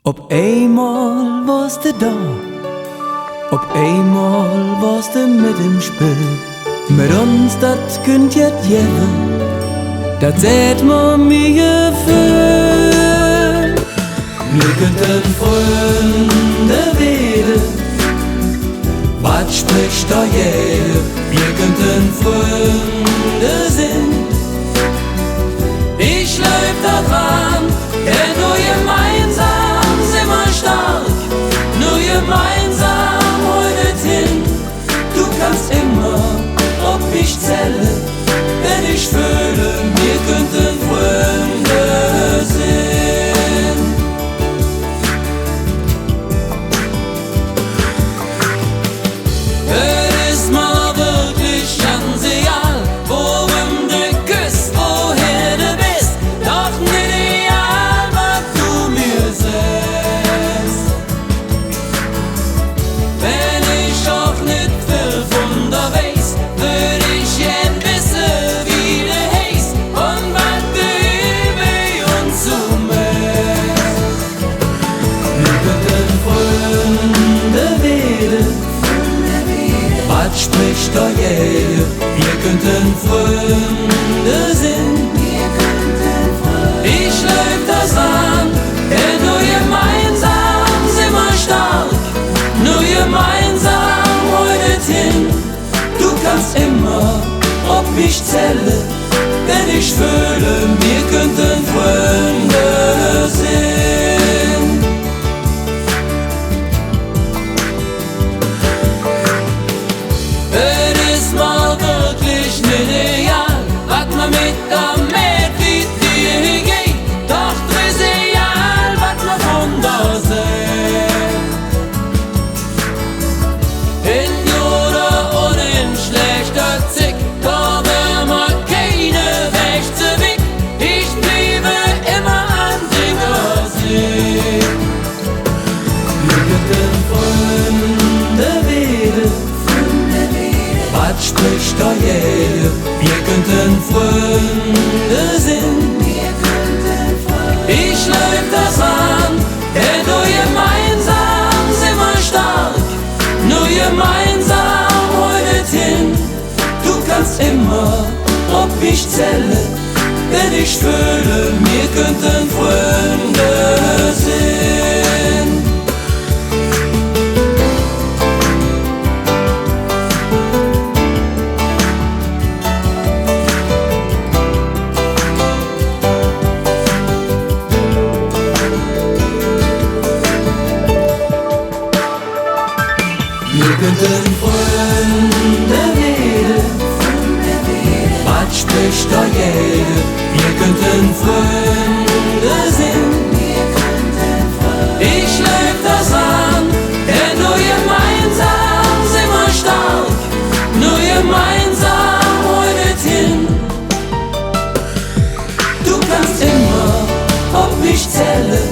Op eenmaal was de da, op eenmaal was de mit im Spiel. Mit uns dat könnt jet jewe, dat seht ma mir gefühl. Wir könnten Freunde werden, wat spricht da jeder? Wir könnten Freunde sind. Ich läuf da dran, denn nur gemeinsam sind wir stark. Nur gemeinsam heute hin. Du kannst immer auf mich zählen, wenn ich fühle, wir könnten Freunde sein. Es ist mal wirklich ganz egal, worum du küsst, woher du bist, doch nicht egal, was du mir sagst. Wenn ich auch nicht viel von dir weiß, würd ich gern wissen, wie du heißt und was du über uns so machst. Wir könnten Freunde werden, was spricht da jeder? Wir könnten Freunde sein. Ich läuf das an, denn nur gemeinsam sind wir stark. Nur gemeinsam heute hin. Du kannst immer auf mich zählen, wenn ich fühle, wir könnten Freunde sein. Es ist mal wirklich nicht egal, was man mit damit wie dir geht, doch es ist egal, was man von da sieht. In guter und in schlechter Zick, da wär man keine rechte Weg. Ich bliebe immer an Dinger See. Wir könnten Freunde werden, was spricht da jeder? Wir könnten Freunde sein. Ich läuf das an, denn nur gemeinsam sind wir stark. Nur gemeinsam heute hin. Du kannst immer auf mich zählen, wenn ich fühle, wir könnten Freunde sein. Wir könnten Freunde werden, was spricht da jeder? Wir könnten Freunde sein. Ich läuf das an, denn nur gemeinsam sind wir stark. Nur gemeinsam heute hin. Du kannst immer auf mich zählen,